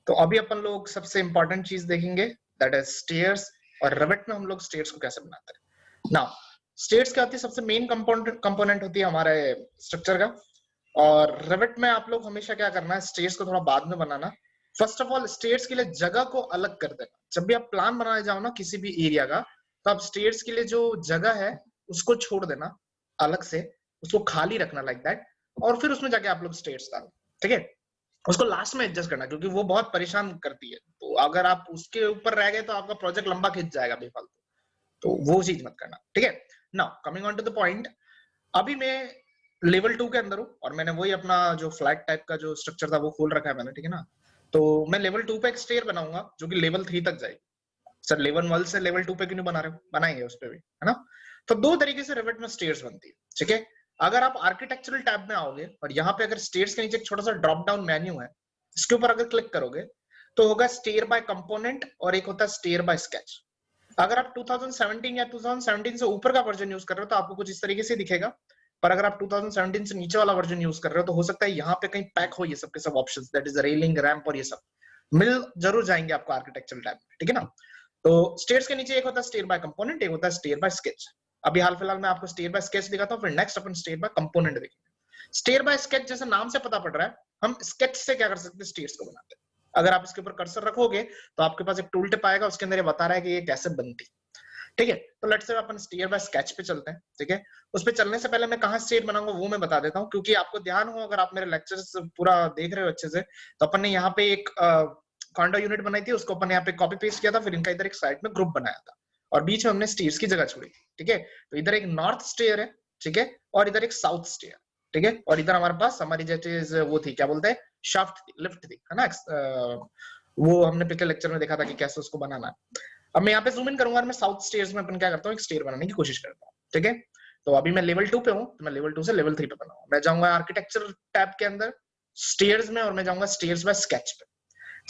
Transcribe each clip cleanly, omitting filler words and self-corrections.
तो अभी अपन लोग सबसे इंपॉर्टेंट चीज देखेंगे, दैट इज स्टेयर्स। और रिवेट में हम लोग स्टेयर्स को कैसे बनाते हैं। नाउ स्टेयर्स क्या होती है, सबसे मेन कंपोनेंट होती है हमारे स्ट्रक्चर का। और रिवेट में आप लोग हमेशा क्या करना है, स्टेयर्स को थोड़ा बाद में बनाना। फर्स्ट ऑफ ऑल स्टेयर्स के लिए जगह को अलग कर देना। जब भी आप प्लान बनाने जाओ ना किसी भी एरिया का, तो आप स्टेयर्स के लिए जो जगह है उसको छोड़ देना अलग से, उसको खाली रखना लाइक दैट, और फिर उसमें जाके आप लोग स्टेयर्स डालो, ठीक है। उसको लास्ट में एडजस्ट करना, क्योंकि वो बहुत परेशान करती है। तो अगर आप उसके ऊपर रह गए तो आपका प्रोजेक्ट लंबा खिंच जाएगा बेफालतू। तो वो चीज मत करना, ठीक है। Now coming on to the point, अभी मैं लेवल 2 के अंदर हूँ और मैंने वही अपना जो फ्लैट टाइप का जो स्ट्रक्चर था वो खोल रखा है मैंने, ठीक है ना। तो मैं लेवल 2 पे एक स्टेयर बनाऊंगा जो कि लेवल 3 तक जाएगी। सर लेवल 1 से लेवल 2 पे क्यों नहीं बना रहे हो, बनाएंगे उस पे भी, है ना। तो दो तरीके से रिवेट में स्टेयर्स बनती है, ठीक है। अगर आप आर्किटेक्चरल टैब में आओगे और यहाँ पे अगर स्टेयर्स के नीचे एक छोटा सा ड्रॉप डाउन मेन्यू है, इसके ऊपर अगर क्लिक करोगे तो होगा स्टेयर बाय कंपोनेंट और एक होता है स्टेयर बाय स्केच। अगर आप 2017 या 2017 से ऊपर का वर्जन यूज कर रहे हो तो आपको कुछ इस तरीके से दिखेगा। पर अगर आप 2017 से नीचे वाला वर्जन यूज कर रहे हो तो हो सकता है यहाँ पे कहीं पैक हो ये सब के सब options, that is railing, ramp और ये सब मिल जरूर जाएंगे आपको आर्किटेक्चरल टैब में, ठीक है ना। तो स्टेयर्स के नीचे एक होता है स्टेयर बाय कंपोनेंट, एक होता है स्टेयर बाय स्केच। अभी हाल फिलहाल में आपको स्टेयर बाय स्केच दिखाता हूँ, फिर नेक्स्ट अपन स्टेयर बाय कंपोनेंट देखेंगे। स्टेयर बाय स्केच जैसे नाम से पता पड़ रहा है, हम स्केच से क्या कर सकते हैं, स्टेयर्स को बनाते हैं। अगर आप इसके ऊपर कर्सर रखोगे तो आपके पास एक टूल टिप आएगा, उसके अंदर ये बता रहा है कि ये कैसे बनती, ठीक है। तो let's say upon stair bye sketch पे चलते हैं, ठीक है। उस पे चलने से पहले मैं कहाँ स्टेयर बनाऊंगा वो मैं बता देता हूँ, क्योंकि आपको ध्यान हो, अगर आप मेरे लेक्चर्स पूरा देख रहे हो अच्छे से, तो अपन ने यहाँ पे एक कॉन्डो यूनिट बनाई थी, उसको अपन यहाँ पे कॉपी पेस्ट किया था, फिर इनका इधर एक साइड में ग्रुप बनाया था और बीच में हमने स्टेयर्स की जगह छोड़ी, ठीक है। तो इधर एक नॉर्थ स्टेयर है, ठीक है, और इधर एक साउथ स्टेयर, ठीक है। और इधर हमारे पास हमारी जैसे वो थी, क्या बोलते हैं, शाफ्ट थी, लिफ्ट थी, है ना। वो हमने पिछले लेक्चर में देखा था कि कैसे उसको बनाना है। अब मैं यहाँ पे जूम इन करूंगा और मैं साउथ स्टेयर्स में अपन क्या करता हूँ, एक स्टेयर बनाने की कोशिश करता हूँ, ठीक है। तो अभी मैं लेवल 2 पे हूँ, तो मैं लेवल 2 से लेवल 3 पे बनाऊंगा। मैं जाऊंगा आर्किटेक्चर टैब के अंदर स्टेयर्स में और मैं जाऊंगा स्टेयर्स बाय स्केच पे।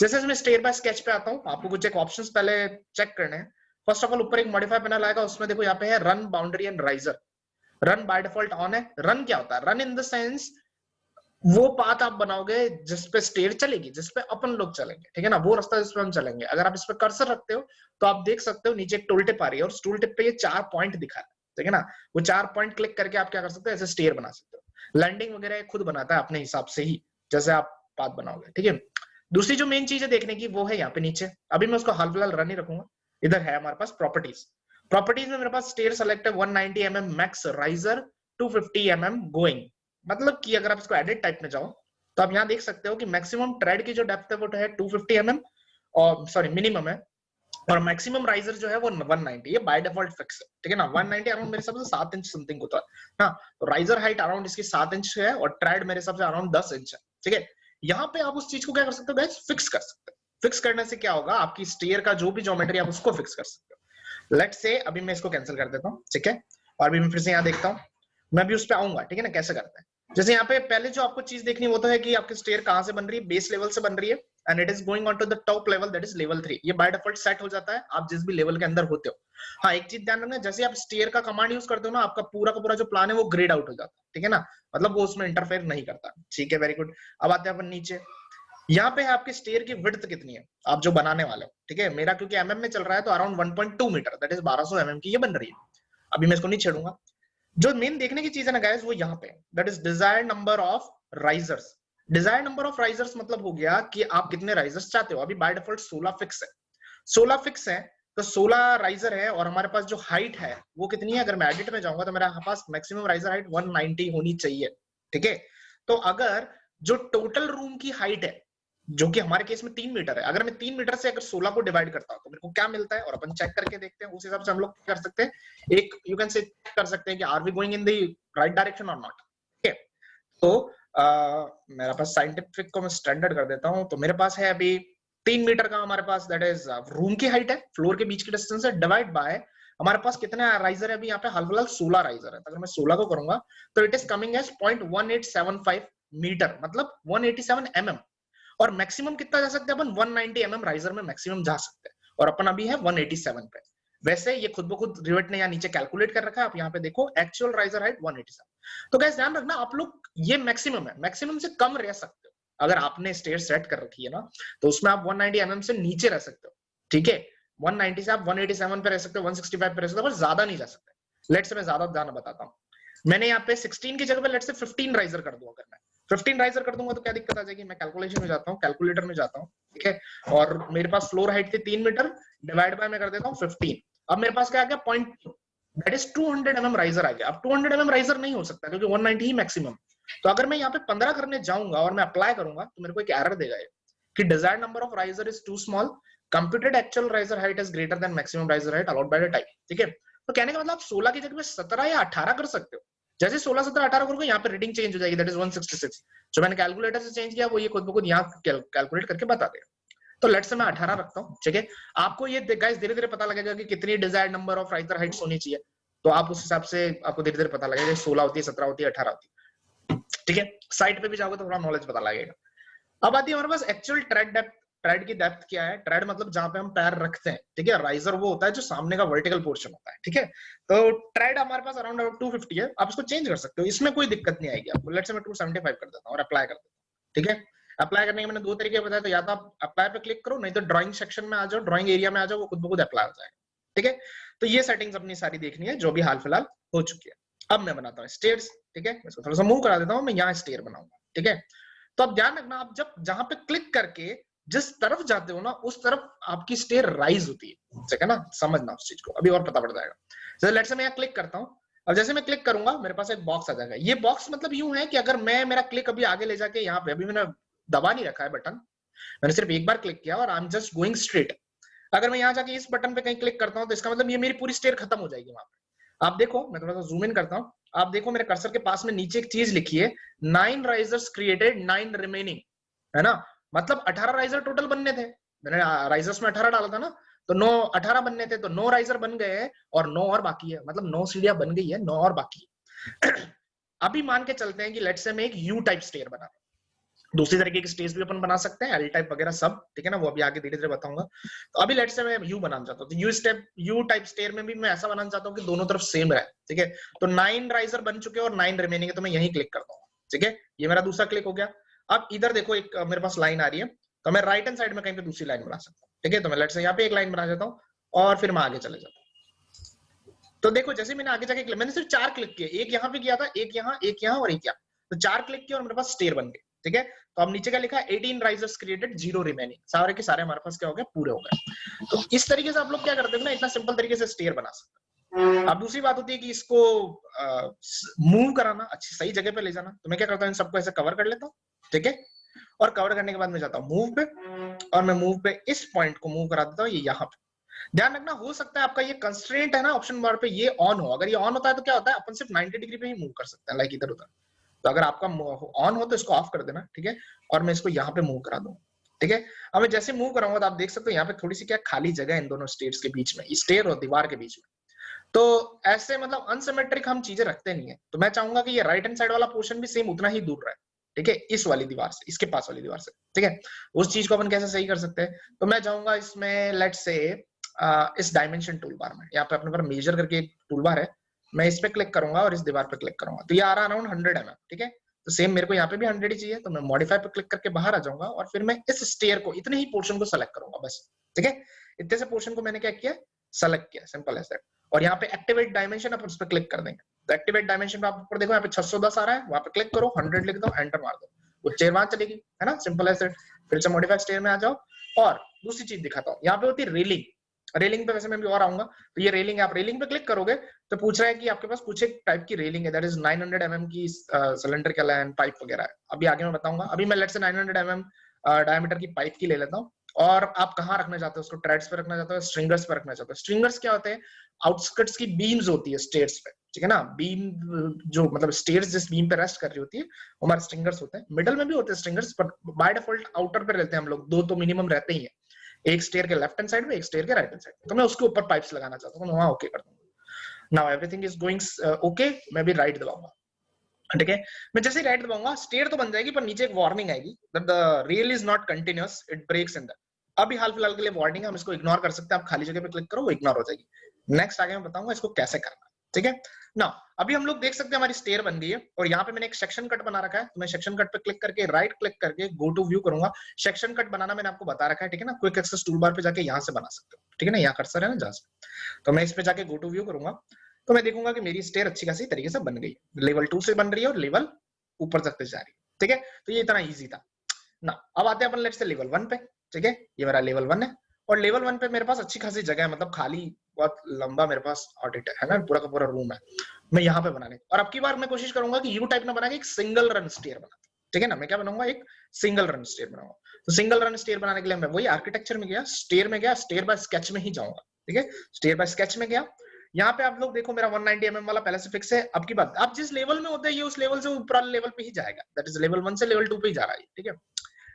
जैसे मैं स्टेयर बाय स्केच पे आता हूँ, आपको कुछ एक ऑप्शंस पहले चेक करने हैं। फर्स्ट ऑफ ऑल ऊपर एक मॉडिफाई पैनल आएगा, उसमें देखो यहाँ पे है run boundary and riser. Run by default on है। रन क्या होता है, रन इन द सेंस वो पाथ आप बनाओगे जिसपे स्टेयर चलेगी, जिसपे अपन लोग चलेंगे, ठीक है ना, वो रास्ता जिसपे हम चलेंगे। अगर आप इस पे कर्सर रखते हो तो आप देख सकते हो नीचे एक टूल टिप आ रही है और उस टूल टिप पे ये 4 पॉइंट दिखा रहा है, ठीक है ना। वो 4 पॉइंट क्लिक करके आप क्या कर सकते हो, ऐसे स्टेयर बना सकते हो। लैंडिंग वगैरह खुद बनाता है अपने हिसाब से ही, जैसे आप पाथ बनाओगे, ठीक है। दूसरी जो मेन चीज है देखने की वो है यहाँ पे नीचे। अभी मैं उसको हाल फिलहाल रन ही रखूंगा। इधर है हमारे पास प्रॉपर्टीज। प्रॉपर्टीज में मेरे पास स्टेयर सेलेक्ट है 190 mm max riser, 250 mm going. मतलब कि अगर आप इसको एडिट टाइप में जाओ तो आप यहाँ देख सकते हो कि मैक्सिमम ट्रेड की जो डेप्थ है वो है 250 mm, और सॉरी मिनिमम है, और मैक्सिमम राइजर जो है वो 190। ये बाय डिफॉल्ट फिक्स है, ठीक है ना। 190 अराउंड मेरे हिसाब से 7 इंच समथिंग होता है ना। तो राइजर हाइट अराउंड इसकी 7 इंच है और ट्रेड मेरे हिसाब से अराउंड 10 इंच है, ठीक है। यहाँ पे आप उस चीज को क्या कर सकते हो गाइस, फिक्स कर सकते हो। फिक्स करने से क्या होगा, आपकी स्टेयर का जो भी ज्योमेट्री आप उसको फिक्स कर सकते हो। लेट्स से अभी मैं इसको कैंसिल कर देता हूँ, ठीक है। और अभी मैं फिर से यहाँ देखता हूँ, मैं भी उस पर आऊंगा, ठीक है ना, कैसे करते हैं। जैसे यहाँ पे पहले जो आपको चीज देखनी वो तो है कि आपकी स्टेयर कहाँ से बन रही है, बेस लेवल से बन रही है, and it is going on to the top level, that is level 3। ये बाय डिफॉल्ट सेट हो जाता है आप जिस भी लेवल के अंदर होते हो। हाँ एक चीज ध्यान रखना, जैसे आप स्टेयर का कमांड यूज करते हो ना, आपका पूरा का पूरा जो प्लान है वो ग्रेड आउट हो जाता है, ठीक है ना। मतलब वो उसमें इंटरफेयर नहीं करता, ठीक है, वेरी गुड। अब आते हैं अपन नीचे। यहाँ पे है आपके स्टेयर की विड्थ कितनी है, आप जो बनाने वाले हो, ठीक है। मेरा क्योंकि एमएम में चल रहा है तो around 1.2 meter, that is 1200 mm की ये बन रही है। अभी मैं इसको नहीं छेड़ूंगा। जो मेन देखने की चीज है ना गाइस, वो यहाँ पे, that is desired number of risers. Desired number of risers मतलब हो गया कि आप कितने राइजर्स चाहते हो। अभी बाय डिफॉल्ट 16 फिक्स है, 16 फिक्स है, तो 16 राइजर है। और हमारे पास जो हाइट है वो कितनी है, अगर मैं एडिट में जाऊंगा तो मेरे पास मैक्सिमम राइजर हाइट 190 होनी चाहिए, ठीक है। तो अगर जो टोटल रूम की हाइट है, जो कि हमारे केस में 3 मीटर है, अगर मैं 3 मीटर से अगर 16 को डिवाइड करता हूं तो मेरे को क्या मिलता है, और अपन चेक करके देखते हैं। उस हिसाब से हम लोग कर सकते हैं, एक यू कैन से कर सकते हैं कि are we going in the right direction और नॉट, ठीक है। तो मेरे पास साइंटिफिक को मैं स्टैंडर्ड कर देता हूं, तो मेरे पास है अभी 3 मीटर का हमारे पास, दैट इज रूम की हाइट है, फ्लोर के बीच की डिस्टेंस है, डिवाइड बाय हमारे पास कितने राइजर है। अभी यहाँ पे हाल फिलहाल 16 राइजर है, तो अगर मैं 16 को करूंगा तो it is coming as 0.1875 meter, मतलब 187 mm। और मैक्सिमम कितना जा सकते हैं अपन, 190 mm राइजर में मैक्सिमम जा सकते हैं, और अपन अभी है 187 पे। वैसे ये खुद ब खुद रिवेट ने यहाँ नीचे कैलकुलेट कर रखा है, आप यहाँ पे देखो एक्चुअल राइजर हाइट 187। तो गाइस ध्यान रखना आप लोग, ये मैक्सिमम है, मैक्सिमम से कम रह सकते हो, अगर आपने स्टेयर सेट कर रखी है ना, तो उसमें आप 190 mm से नीचे रह सकते हो, ठीक है। 190 से आप 187 पे रह सकते हो, 165 पे रह सकते हो, पर ज्यादा नहीं जा सकते। लेट से मैं ज्यादा जाना बताता हूँ। मैंने यहाँ पे 16 की जगह पे लेट से 15 राइजर कर दूंगा। अगर मैं 15 राइजर कर दूंगा तो क्या दिक्कत आ जाएगी, मैं कैलकुलेशन में जाता हूँ, कैलकुलेटर में जाता हूँ, ठीक है। और मेरे पास फ्लोर हाइट थी 3 मीटर, डिवाइड बाय मैं कर देता हूँ 15। अब मेरे पास क्या आ गया, point, that is 200 mm riser आ गया। अब 200 mm राइजर नहीं हो सकता क्योंकि 190 ही मैक्सिमम। तो अगर मैं यहाँ पे 15 करने जाऊंगा और मैं अप्लाई करूंगा तो मेरे को एक एरर देगा कि desired number of riser is too small, computed actual riser height is greater than maximum riser height allowed by the type, ठीक है। तो कहने का मतलब आप 16 की जगह पे 17 या 18 कर सकते हो। जैसे 16, 17, 18 करोगे यहाँ पे रीडिंग चेंज हो जाएगी, दैट इज 166। जो मैंने कैलकुलेटर से चेंज किया वो ये खुद ब खुद यहाँ कैलकुलेट करके बता देगा। तो लेट्स से मैं 18 रखता हूँ, ठीक है। आपको ये गाइस धीरे धीरे पता लगेगा कि कितनी desired number of riser Heights होनी चाहिए, तो आप उस हिसाब से आपको धीरे धीरे पता लगेगा 16 होती है, 17 होती है, 18 होती है, ठीक है। साइट पे भी जाओगे तो थोड़ा नॉलेज पता लगेगा। अब आती है हमारे पास एक्चुअल ट्रेड डेप्थ। ट्रेड की डेप्थ क्या है, ट्रेड मतलब जहां पे हम पैर रखते हैं, ठीक है। राइजर वो होता है जो सामने का वर्टिकल पोर्शन होता है, ठीक है। तो ट्रेड हमारे पास अराउंड 250 है, आप इसको चेंज कर सकते हो, इसमें कोई दिक्कत नहीं आएगी आपको। लेट्स से मैं 275 कर देता हूँ और अप्लाई कर देता हूँ, ठीक है। अप्लाई करने के मैंने दो तरीके बताए, तो या तो आप अप्लाई पे क्लिक करो, नहीं तो ड्राइंग सेक्शन में आ जाओ, ड्राइंग एरिया में आ जाओ, वो खुद ब खुद अप्लाई हो जाएगा, ठीक है। तो ये सेटिंग्स अपनी सारी देखनी है जो भी हाल फिलहाल हो चुकी है। अब मैं बनाता हूँ स्टेयर्स, ठीक है। इसको थोड़ा सा मूव करा देता हूँ, मैं यहाँ स्टेयर बनाऊंगा, ठीक है। तो अब ध्यान रखना, आप जब जहां पे क्लिक करके जिस तरफ जाते हो ना, उस तरफ आपकी स्टेयर राइज होती है, ठीक है ना। समझना उस चीज को, अभी और पता पड़ जाएगा। जैसे लेट्स से मैं यहाँ क्लिक करता हूँ, अब जैसे मैं क्लिक करूंगा मेरे पास एक बॉक्स आ जाएगा। ये बॉक्स मतलब यूं है कि अगर मैं मेरा क्लिक अभी आगे ले जाके यहाँ पे, अभी मैंने दबा नहीं रखा है बटन, मैंने सिर्फ एक बार क्लिक किया और I am just going straight. अगर मैं यहाँ जाके इस बटन पे कहीं क्लिक करता हूँ तो इसका मतलब ये मेरी पूरी स्टेयर खत्म हो जाएगी वहां पे। आप देखो, मैं थोड़ा सा जूम इन करता हूँ, आप देखो मेरे कर्सर के पास में नीचे एक चीज लिखी है, 9 राइजर्स क्रिएटेड 9 रिमेनिंग, है ना। मतलब 18 राइजर टोटल बनने थे, मैंने राइजर्स में 18 डाला था ना, तो 9 18 बनने थे, तो 9 राइजर बन गए हैं और 9 और बाकी है, मतलब 9 सीढ़ियां बन गई है, 9 और बाकी है। अभी मान के चलते हैं कि लेट्स से मैं एक यू टाइप स्टेयर बना, दूसरी तरीके की स्टेज भी अपन बना सकते हैं, एल टाइप वगैरह सब, ठीक है ना, वो अभी आगे धीरे धीरे बताऊंगा। तो अभी लेट्स से मैं यू बनाना चाहता हूँ, तो यू टाइप स्टेयर में भी मैं ऐसा बनाना चाहता हूँ कि दोनों तरफ सेम रहे, ठीक है। तो 9 राइजर बन चुके और 9 रिमेनिंग है, तो मैं यही क्लिक करता हूँ, ठीक है। ये मेरा दूसरा क्लिक हो गया। अब इधर देखो एक मेरे पास लाइन आ रही है, तो मैं राइट हैंड साइड में कहीं पे दूसरी लाइन बना सकता हूँ, ठीक है। तो मैं लेट्स से यहाँ पे एक लाइन बना देता हूँ और फिर मैं आगे चले जाता हूँ। तो देखो जैसे मैंने आगे जाके मैंने सिर्फ 4 क्लिक किए, एक यहाँ पे किया था, एक यहाँ और एक यहाँ, तो 4 क्लिक किए और मेरे पास स्टेयर बन गए, ठीक है। तो अब नीचे क्या लिखा है, 18 राइजर्स क्रिएटेड 0 रिमेनिंग, सारे के सारे हमारे पास क्या हो गए, पूरे हो गए। तो इस तरीके से आप लोग क्या करते हो ना, इतना सिंपल तरीके से स्टेयर बना सकते हैं। अब दूसरी बात होती है कि इसको मूव कराना, अच्छी सही जगह पे ले जाना, तो मैं क्या करता हूँ, इन सबको ऐसे कवर कर लेता हूँ, ठीक है। और कवर करने के बाद मैं जाता हूँ मूव पे, और मैं मूव पे इस पॉइंट को मूव करा देता हूँ, ये यहाँ पे। ध्यान रखना, हो सकता है आपका ये कंस्ट्रेंट है ना ऑप्शन बार पे, ये ऑन हो। अगर ये ऑन होता है तो क्या होता है, अपन सिर्फ 90 डिग्री पे ही मूव कर सकते हैं, लाइक इधर उधर। तो अगर आपका ऑन हो तो इसको ऑफ कर देना, ठीक है। और मैं इसको यहाँ पे मूव करा दूंगा, ठीक है। अब मैं जैसे मूव कराऊंगा तो आप देख सकते हो यहाँ पे थोड़ी सी क्या खाली जगह है इन दोनों स्टेयर्स के बीच में, स्टेयर और दीवार के बीच में। तो ऐसे मतलब अनसिमेट्रिक हम चीजें रखते नहीं है, तो मैं चाहूंगा कि ये राइट हैंड साइड वाला पोर्शन भी सेम उतना ही दूर रहे, ठीक है, इस वाली दीवार से, इसके पास वाली दीवार से, ठीक है। उस चीज को अपन कैसे सही कर सकते हैं, तो मैं चाहूंगा इसमें लेट्स से इस डायमेंशन टूल बार में, यहाँ पे अपने पास मेजर करके एक टूल बार है, मैं इस पे क्लिक करूंगा और इस दीवार पे क्लिक करूंगा, तो ये आ रहा अराउंड 100 mm, ठीक है। तो सेम मेरे को यहाँ पे भी 100 ही चाहिए, तो मैं मॉडिफाई पे क्लिक करके बाहर आ जाऊंगा और फिर मैं इस स्टेयर को, इतने ही पोर्शन को सेलेक्ट करूंगा बस, ठीक है। इतने से पोर्शन को मैंने क्या किया, सेलेक्ट किया, सिंपल एज दैट। और यहाँ पे एक्टिवेट डायमेंशन, आप उस पर क्लिक कर देंगे, तो एक्टिवेट डायमेंशन पे आप ऊपर देखो यहाँ पे 610 आ रहा है, वहां पे क्लिक करो, 100 लिख दो, एंटर मार दो, वो चेयर वहां चलेगी, है ना, सिंपल एज दैट। फिर से मॉडिफाई स्टेयर में आ जाओ, और दूसरी चीज दिखाता हूँ, यहाँ पे होती है रेलिंग। रेलिंग पे वैसे मैं भी और आऊंगा, तो ये रेलिंग, आप रेलिंग पे क्लिक करोगे तो पूछ रहा है कि आपके पास कुछ एक टाइप की रेलिंग है, दैट इज 900 mm की सिलेंडर का लाइन पाइप वगैरह है, अभी आगे मैं बताऊंगा। अभी मैं लेट्स से 900 mm डायमीटर की पाइप की ले लेता हूँ। और आप कहाँ रखना चाहते हो उसको, ट्रेड्स पे रखना चाहते हो, स्ट्रिंगर्स पे रखना चाहते हो। स्ट्रिंगर्स क्या होते हैं, आउटस्कर्ट्स की बीम्स होती है स्टेयर्स पे, ठीक है ना। बीम जो मतलब स्टेयर्स जिस बीम पे रेस्ट कर रही होती है वो हमारे स्ट्रिंगर्स होते हैं। मिडल में भी होते हैं स्ट्रिंगर्स, पर बाय डिफॉल्ट आउटर पे रहते हैं हम लोग, दो तो मिनिमम रहते ही है, एक स्टेयर के लेफ्ट हैंड साइड में, एक स्टेयर के राइट हैंड साइड में। तो मैं उसके ऊपर पाइप्स लगाना चाहता हूँ, वहां ओके कर दूंगा। Now everything is going okay, मैं भी राइट दबाऊंगा, ठीक है। मैं जैसे राइट दबाऊंगा स्टेयर तो बन जाएगी, पर नीचे एक वार्निंग आएगी that the rail is not continuous, it breaks in the. अभी हाल फिलहाल के लिए वार्निंग है, हम इसको इग्नोर कर सकते हैं, आप खाली जगह पे क्लिक करो वो इग्नोर हो जाएगी। नेक्स्ट आगे मैं बताऊंगा इसको कैसे करना, ठीक है ना। अभी हम लोग देख सकते हैं हमारी स्टेयर बन गई है और यहाँ पे मैंने एक सेक्शन कट बना रखा है, तो मैं सेक्शन कट पे क्लिक करके राइट क्लिक करके गो टू व्यू करूंगा। सेक्शन कट बनाना मैंने आपको बता रखा है, ठीक है ना। क्विक एक्सेस टूल बार पे जाके यहाँ से बना सकते हो, ठीक है ना। यहाँ कर्सर है ना जहाँ से, तो मैं इस पे जाके गो टू व्यू करूंगा तो मैं देखूंगा कि मेरी स्टेयर अच्छी खासी तरीके से बन गई, लेवल 2 से बन रही है और लेवल ऊपर तक जा रही है, ठीक है। तो ये इतना ईजी था ना। अब आते हैं अपन लेट्स से लेवल 1 पे, ठीक है। ये मेरा लेवल 1 है और लेवल 1 पे मेरे पास अच्छी खासी जगह है, मतलब खाली बहुत लंबा मेरे पास ऑडिट है ना, पूरा का पूरा रूम है। मैं यहाँ पे बनाने और अब की बार मैं कोशिश करूंगा कि यू टाइप ना बना के एक सिंगल रन स्टेयर बना, ठीक है ना। मैं क्या बनाऊंगा, एक सिंगल रन स्टेयर बनाऊंगा। तो सिंगल रन स्टेयर बनाने के लिए मैं वही आर्किटेक्चर में गया, स्टेयर में गया, स्टेयर बाय स्केच में ही जाऊंगा, ठीक है। स्टेयर बाय स्केच में गया, यहाँ पे आप लोग देखो मेरा 190 mm वाला पहले से फिक्स है। अब की बात, आप जिस लेवल में होते हैं ये उस लेवल से ऊपर वाले लेवल पे ही जाएगा, दैट इज लेवल 1 से लेवल 2 पे ही जा रहा है, ठीक है।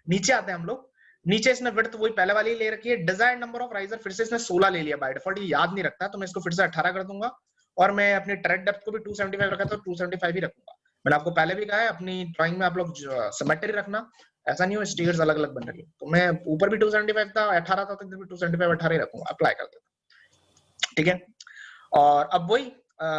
नीचे आते हैं हम लोग, नीचे इसने विड्थ वही पहले वाली ले रखी है। डिजायर्ड नंबर ऑफ राइजर फिर से इसने 16 ले लिया बाय डिफॉल्ट, ये याद नहीं रखता, तो मैं इसको फिर से 18 कर दूंगा और मैं अपनी ट्रेड डेप्थ को भी 275 रखा था, 275 ही रखूंगा। मैंने आपको पहले भी कहा है अपनी ड्राइंग में आप लोग सिमेट्री रखना, ऐसा नहीं हो स्टेयर्स अलग अलग बन रही है। तो मैं ऊपर भी 275 था, 18 था, तो इधर भी 275 18 ही रखूंगा, अप्लाई कर देता, ठीक है। और अब वही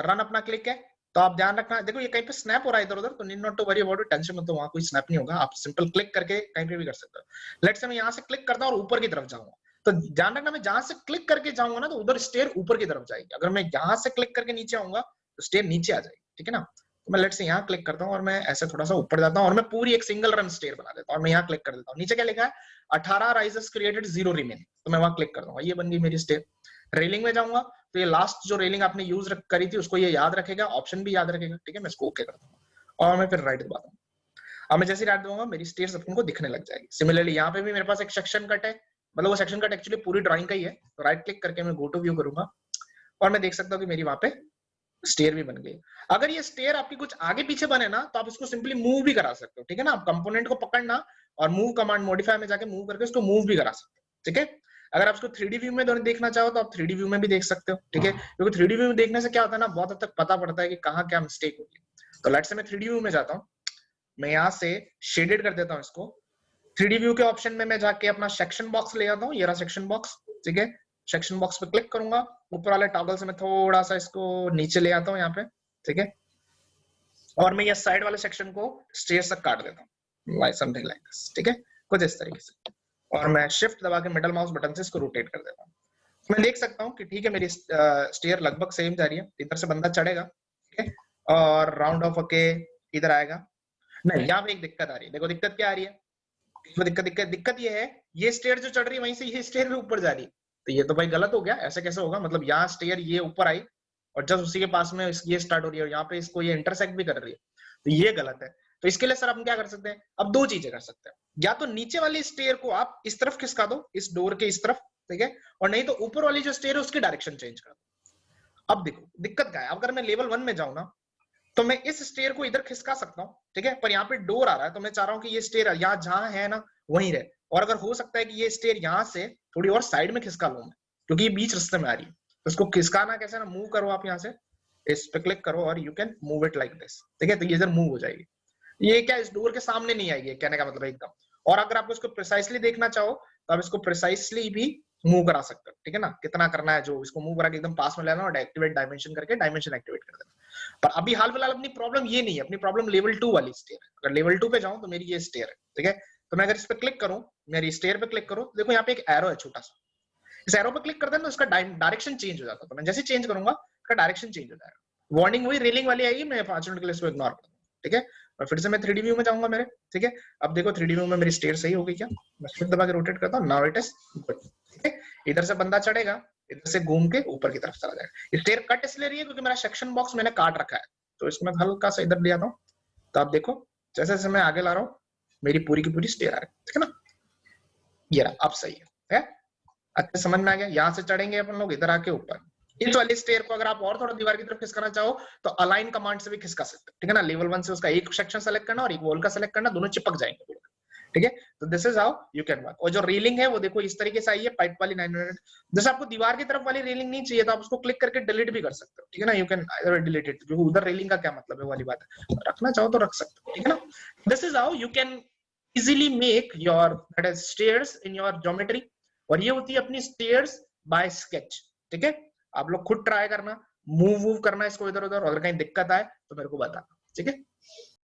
रन अपना क्लिक है, तो आप ध्यान रखना, देखो ये कहीं पे स्नैप हो रहा है इधर उधर, तो need not to worry about it, tension मत लो, वहां कोई स्नैप नहीं होगा, आप सिंपल क्लिक करके कहीं पे भी कर सकते हो। लेट्स से मैं यहाँ से क्लिक करता हूँ और ऊपर की तरफ जाऊंगा, तो ध्यान रखना मैं जहां से क्लिक करके जाऊंगा ना तो उधर स्टेयर ऊपर की तरफ जाएगी, अगर मैं यहाँ से क्लिक करके नीचे आऊंगा तो स्टेयर नीचे आ जाएगी, ठीक है ना। तो मैं लेट्स से यहाँ क्लिक करता हूँ और मैं ऐसे थोड़ा सा ऊपर जाता हूँ और मैं पूरी एक सिंगल रन स्टेयर बना देता हूँ और मैं यहाँ क्लिक कर देता हूँ। नीचे क्या लिखा है, 18 राइजर्स क्रिएटेड 0 रिमेनिंग, तो मैं वहां क्लिक कर दूंगा, ये बन गई मेरी स्टेयर। रेलिंग में जाऊंगा तो ये लास्ट जो रेलिंग आपने यूज करी थी उसको ये याद रखेगा, ऑप्शन भी याद रखेगा, ठीक है। मैं इसको ओके कर दूंगा और मैं फिर राइट दबाता हूँ। अब मैं जैसे राइट दूंगा मेरी स्टेयर्स आपको दिखने लग जाएगी। सिमिलरली यहाँ पे भी मेरे पास एक सेक्शन कट है, मतलब वो सेक्शन कट एक्चुअली पूरी ड्राइंग का ही है, तो राइट क्लिक करके मैं गो टू व्यू करूंगा और मैं देख सकता हूँ कि मेरी वहां पे स्टेयर भी बन गई। अगर ये स्टेयर आपकी कुछ आगे पीछे बने ना तो आप इसको सिंपली मूव भी करा सकते हो, ठीक है ना। आप कंपोनेंट को पकड़ना और मूव कमांड मॉडिफाई में जाके मूव करके इसको मूव भी करा सकते हो, ठीक है। अगर आप इसको 3D व्यू में देखना चाहो तो आप 3D व्यू में भी देख सकते हो, ठीक है। क्योंकि 3D व्यू में देखने से क्या होता है ना, बहुत हद तक पता पड़ता है कि कहाँ क्या मिस्टेक होगी। तो लेट्स से मैं 3D व्यू में जाता हूँ, मैं यहाँ से शेडेड कर देता हूँ इसको। 3D व्यू के ऑप्शन में मैं जाके अपना सेक्शन बॉक्स ले आता हूँ, ये रहा सेक्शन बॉक्स, ठीक है। सेक्शन बॉक्स पे क्लिक करूंगा, ऊपर वाले टॉगल से मैं थोड़ा सा इसको नीचे ले आता हूँ यहाँ पे, ठीक है। और मैं ये साइड वाले सेक्शन को स्टेयर्स तक काट देता हूँ, समथिंग लाइक दिस, ठीक है, कुछ इस तरीके से। और मैं शिफ्ट दबा के मिडल माउस बटन से इसको रोटेट कर देता हूँ। मैं देख सकता हूँ कि ठीक है मेरी स्टेयर लगभग सेम जा रही है। इधर से बंदा चढ़ेगा, ठीक है, और राउंड ऑफ होके इधर आएगा। नहीं, यहाँ पे एक दिक्कत आ रही है, देखो दिक्कत क्या आ रही है, दिक्कत ये है, ये स्टेयर जो चढ़ रही है वहीं से ये स्टेयर भी ऊपर जा रही है, तो ये तो भाई गलत हो गया। ऐसे कैसे होगा, मतलब यहाँ स्टेयर ये ऊपर आई और जस्ट उसी के पास में ये स्टार्ट हो रही है और यहाँ पे इसको ये इंटरसेक्ट भी कर रही है, तो ये गलत है। तो इसके लिए सर हम क्या कर सकते हैं, अब दो चीजें कर सकते हैं, या तो नीचे वाली स्टेयर को आप इस तरफ खिसका दो, इस डोर के इस तरफ, ठीक है, और नहीं तो ऊपर वाली जो स्टेयर है उसकी डायरेक्शन चेंज कर दो। अब देखो दिक्कत क्या है, अगर मैं लेवल 1 में जाऊं ना तो मैं इस स्टेयर को इधर खिसका सकता हूँ, ठीक है, पर यहाँ पे डोर आ रहा है, तो मैं चाह रहा हूँ कि ये स्टेयर यहाँ जहां है ना वहीं रहे, और अगर हो सकता है कि ये स्टेयर यहाँ से थोड़ी और साइड में खिसका लूं मैं, क्योंकि ये बीच रास्ते में आ रही है। तो इसको खिसकाना कैसे ना, मूव करो आप यहाँ से, इस पे क्लिक करो और you can move it like this, ठीक है। तो ये इधर मूव हो जाएगी, ये क्या इस डोर के सामने नहीं आएगी, कहने का मतलब एकदम। और अगर आप इसको प्रिसाइसली देखना चाहो तो आप इसको प्रिसाइसली भी मूव करा सकते हो, ठीक है ना। कितना करना है जो इसको मूव करा के एकदम पास में लेना और एक्टिवेट डायमेंशन करके डायमेंशन एक्टिवेट कर देना। पर अभी हाल फिलहाल अपनी प्रॉब्लम ये नहीं है, अपनी प्रॉब्लम लेवल 2 वाली स्टेयर है। अगर लेवल 2 पे जाऊं तो मेरी ये स्टेयर है, ठीक है। तो मैं अगर इस पे क्लिक करूं, मेरी स्टेयर पे क्लिक करूं, देखो यहाँ पे एक एरो है छोटा सा, इस एरो पे क्लिक कर देना तो इसका डायरेक्शन चेंज हो जाता है। तो मैं जैसे चेंज करूंगा इसका डायरेक्शन चेंज हो जाएगा। वार्निंग वही रेलिंग वाली आएगी, मैं 5 मिनट के लिए इसको इग्नोर कर दूंगा, ठीक है। और फिर से मैं 3D व्यू में जाऊंगा मेरे, ठीक है। अब देखो 3D व्यू में मेरी स्टेयर सही हो गई क्या, मैं शिफ्ट दबा के रोटेट करता हूं, नाउ इट इज गुड, ठीक है। इधर से बंदा चढ़ेगा, इधर से घूम के ऊपर की तरफ चला जाएगा। स्टेयर कट इसलिए रही है क्योंकि मेरा सेक्शन बॉक्स मैंने काट रखा है, तो इसमें हल्का सा इधर ले आता हूँ, तो आप देखो जैसे जैसे मैं आगे ला रहा हूँ मेरी पूरी की पूरी स्टेयर आ रही है, ठीक है ना। ये रहा, अब सही है? अच्छे समझ में आ गया। यहाँ से चढ़ेंगे अपन लोग इधर आके ऊपर, इस वाली स्टेयर को अगर आप और थोड़ा दीवार की तरफ खिसकाना चाहो तो अलाइन कमांड से भी खिसका सकते हो, ठीक है ना। लेवल 1 से उसका एक सेक्शन सेलेक्ट करना और एक वॉल का सेलेक्ट करना, दोनों चिपक जाएंगे, ठीक है। तो this is how you can work. और जो रेलिंग है वो देखो इस तरीके से आई है, पाइप वाली 900। जैसे आपको दीवार की तरफ वाली रेलिंग नहीं चाहिए तो आप उसको क्लिक करके डिलीट भी कर सकते हो, ठीक है ना। यू कैन डिलीट इट, क्योंकि उधर रेलिंग का क्या मतलब है वाली बात है, रखना चाहो तो रख सकते हो, ठीक है ना। This is how you can easily make your that is stairs in your geometry. और ये होती है अपनी स्टेयर्स बाय स्केच, ठीक है। आप लोग खुद ट्राई करना, मूव वूव करना है इसको इधर उधर, अगर कहीं दिक्कत आए तो मेरे को बताना, ठीक है।